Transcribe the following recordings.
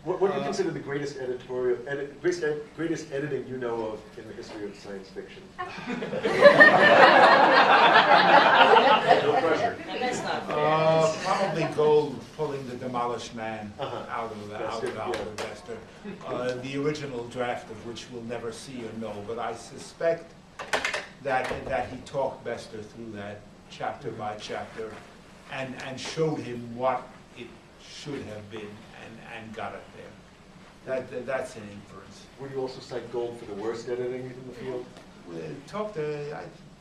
What do you consider the greatest editorial, greatest editing you know of in the history of science fiction? No pressure. That's not fair. Probably Gold pulling the Demolished Man out of Bester, Bester. The original draft of which we'll never see or know, but I suspect that he talked Bester through that chapter by chapter and showed him what it should have been and got it there. That's an inference. Would you also cite Gold for the worst editing in the field?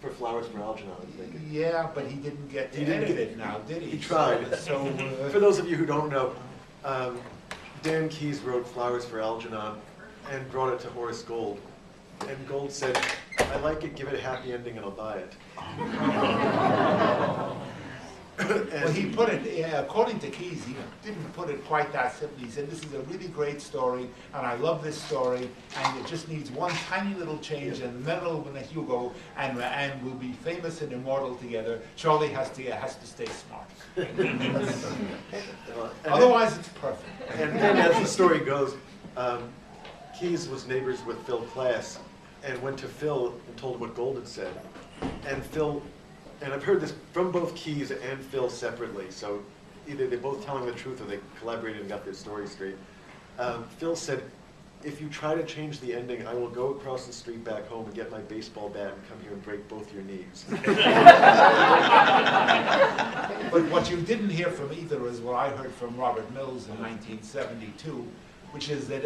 For Flowers for Algernon, I'm thinking. Yeah, but he didn't get to edit it now, did he? He tried. So, for those of you who don't know, Dan Keyes wrote Flowers for Algernon and brought it to Horace Gold. And Gold said, I like it, give it a happy ending and I'll buy it. well, he put it, according to Keyes, he didn't put it quite that simply. He said, this is a really great story, and I love this story, and it just needs one tiny little change, and then it'll you go, and we'll be famous and immortal together. Charlie has to stay smart. Otherwise, it's perfect. And as the story goes, Keyes was neighbors with Phil Klass, and went to Phil and told him what Gold had said. And Phil, and I've heard this from both Keyes and Phil separately, so either they're both telling the truth or they collaborated and got their story straight. Phil said, if you try to change the ending, I will go across the street back home and get my baseball bat and come here and break both your knees. But what you didn't hear from either is what I heard from Robert Mills in 1972, which is that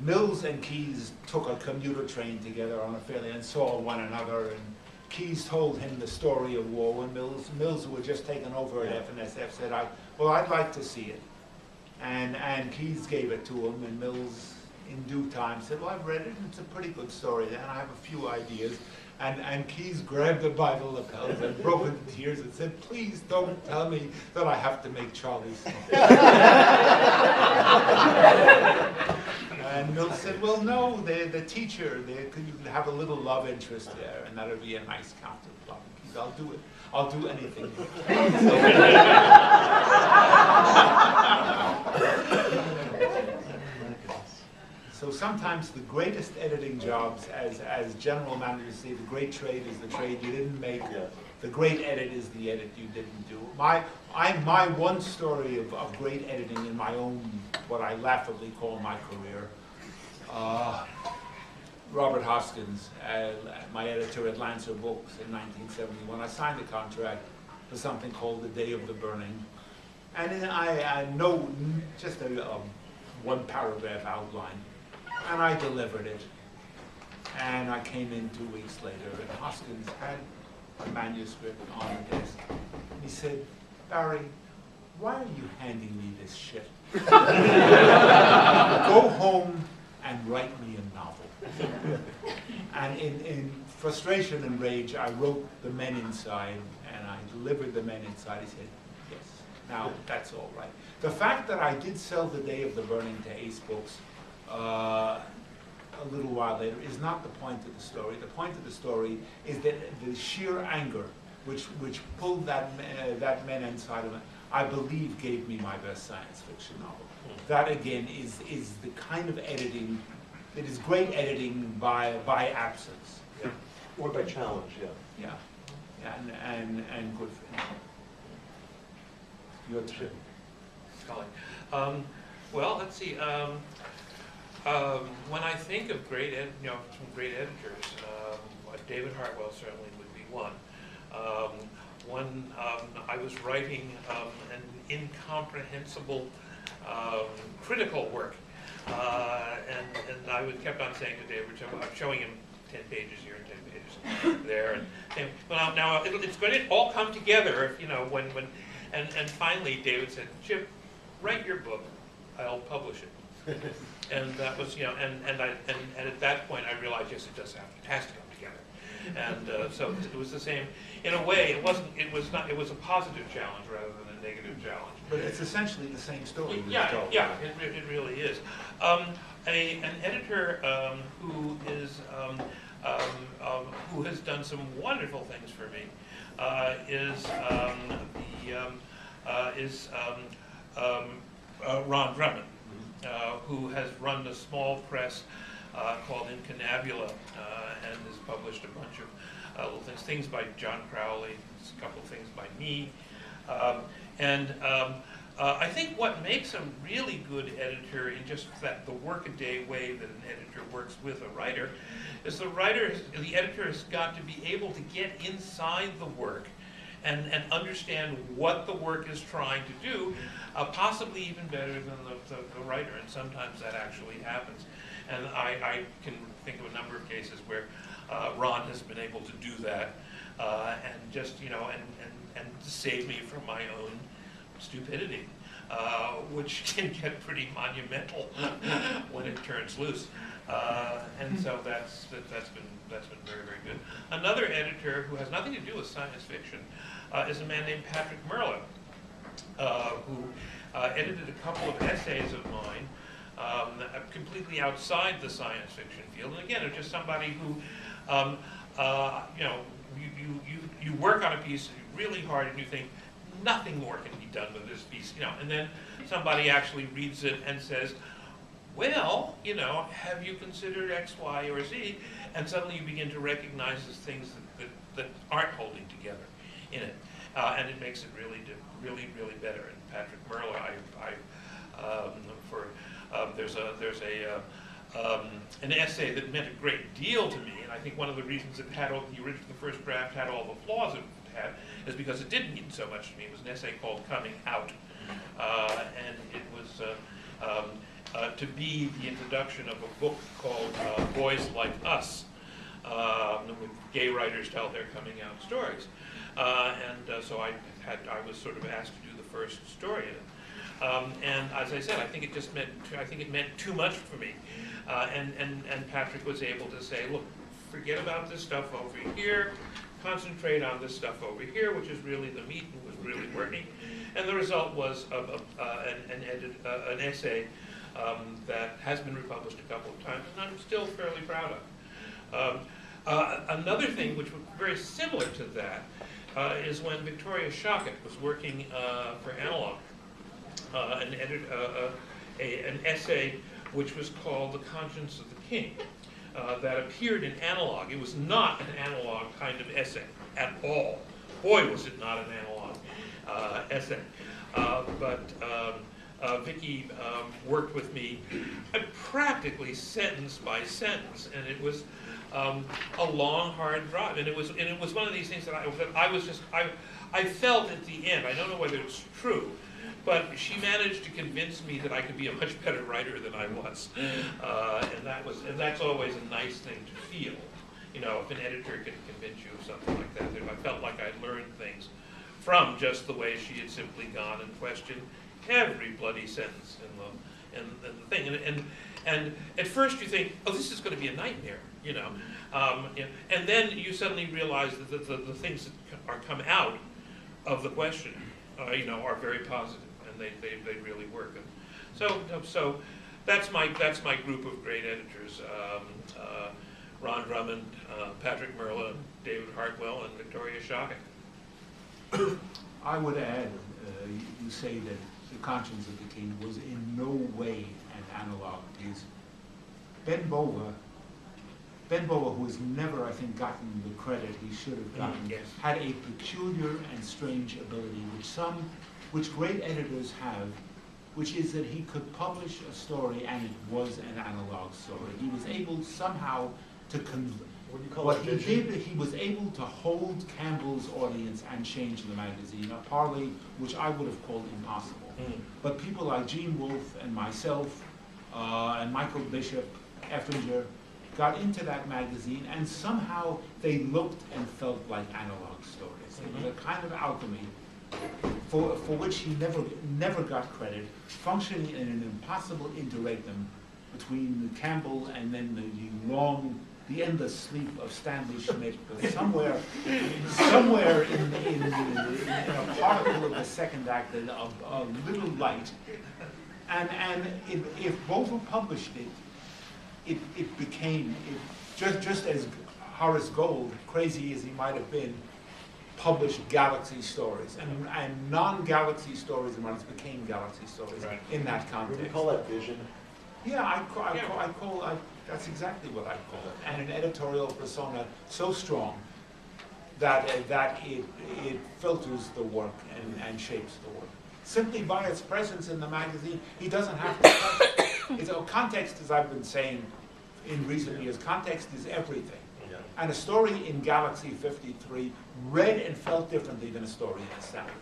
Mills and Keyes took a commuter train together on a ferry and saw one another, and Keyes told him the story of war, and Mills who had just taken over at FNSF said, I'd like to see it. And Keyes gave it to him, and Mills in due time said, well, I've read it, and it's a pretty good story, and I have a few ideas. And Keyes grabbed it by the lapels and broke into tears and said, please don't tell me that I have to make Charlie smart. And Mills said, well, no, the teacher, you can have a little love interest there, and that'll be a nice counterplot. Keyes, I'll do it. I'll do anything. So sometimes the greatest editing jobs, as general managers say, the great trade is the trade you didn't make. Yeah. The great edit is the edit you didn't do. My one story of great editing in my own, what I laughably call my career, Robert Hoskins, my editor at Lancer Books in 1971, I signed a contract for something called The Day of the Burning. And I know just a one paragraph outline. And I delivered it. And I came in 2 weeks later, and Hoskins had a manuscript on the desk. And he said, Barry, why are you handing me this shit? Go home and write me a novel. And in frustration and rage, I wrote The Men Inside, and I delivered The Men Inside. He said, yes, now that's all right. The fact that I did sell The Day of the Burning to Ace Books a little while later is not the point of the story. The point of the story is that the sheer anger which pulled that Men Inside of it, I believe gave me my best science fiction novel. That again is the kind of editing that is great editing by absence. Yeah. Or by challenge, Yeah. And good for him. Your turn. Scully. Well, let's see. When I think of great, some great editors, David Hartwell certainly would be one. I was writing an incomprehensible critical work, and I kept on saying to David, I'm showing him 10 pages here and 10 pages there, and saying, well, now it's going to all come together, and finally David said, Chip, write your book, I'll publish it. And that was, and at that point I realized, yes, it has to come together. And so it was the same. In a way, it was a positive challenge rather than a negative challenge. But it's essentially the same story. Yeah, it really is. An editor who has done some wonderful things for me is Ron Drummond. who has run a small press called Incanabula, and has published a bunch of little things by John Crowley, a couple of things by me. I think what makes a really good editor in just that the workaday way that an editor works with a writer is the editor has got to be able to get inside the work and understand what the work is trying to do, possibly even better than the writer, and sometimes that actually happens. And I can think of a number of cases where Ron has been able to do that, and just, you know, and save me from my own stupidity, which can get pretty monumental when it turns loose. And so that's been very, very good. Another editor who has nothing to do with science fiction is a man named Patrick Merla, who edited a couple of essays of mine completely outside the science fiction field. And again, it's just somebody who, you know, you work on a piece really hard and you think nothing more can be done with this piece, you know, and then somebody actually reads it and says, well, you know, have you considered X, Y, or Z? And suddenly you begin to recognize these things that aren't holding together in it, and it makes it really better. And Patrick Merla, there's an essay that meant a great deal to me, and I think one of the reasons it had the first draft had all the flaws it had is because it didn't mean so much to me. It was an essay called Coming Out, and it was to be the introduction of a book called Boys Like Us, when gay writers tell their coming out stories. So I was sort of asked to do the first story in it. And as I said, I think it meant too much for me. And Patrick was able to say, look, forget about this stuff over here, concentrate on this stuff over here, which is really the meat and was really working. And the result was an essay that has been republished a couple of times, and I'm still fairly proud of. Another thing which was very similar to that is when Victoria Shockett was working for Analog, and edited an essay which was called The Conscience of the King, that appeared in Analog. It was not an Analog kind of essay at all. Boy, was it not an Analog essay. But Vicki worked with me practically sentence by sentence, and it was a long, hard drive. And it was one of these things that I felt at the end. I don't know whether it's true, but she managed to convince me that I could be a much better writer than I was, and that's always a nice thing to feel. You know, if an editor can convince you of something like that, I felt like I'd learned things from just the way she had simply gone and questioned every bloody sentence in the thing. And at first you think, oh, this is going to be a nightmare, you know. And then you suddenly realize that the things that are come out of the question, you know, are very positive, and they really work. And so that's my group of great editors: Ron Drummond, Patrick Merla, David Hartwell, and Victoria Shockett. I would add, you say that The Conscience of the King was in no way an analog piece. Ben Bova, who has never, I think, gotten the credit he should have gotten, Yes. had a peculiar and strange ability, which great editors have, which is that he could publish a story and it was an analog story. He was able somehow to he was able to hold Campbell's audience and change the magazine, a parley which I would have called impossible. But people like Gene Wolfe and myself and Michael Bishop, Effinger, got into that magazine, and somehow they looked and felt like analog stories. It was a kind of alchemy for which he never got credit, functioning in an impossible interregnum between Campbell and then the endless sleep of Stanley Schmidt, but somewhere in a particle of the second act, a little light. And if Bova published it became, just as Horace Gold, crazy as he might have been, published Galaxy stories, and non-Galaxy stories and runs became Galaxy stories Right. in that Would context. we call that vision? Yeah, that's exactly what I call it. And an editorial persona so strong that it filters the work and shapes the work. Simply by its presence in the magazine, he doesn't have to. It's a context, as I've been saying in recent years, context is everything. Yeah. And a story in Galaxy 53 read and felt differently than a story in Standard.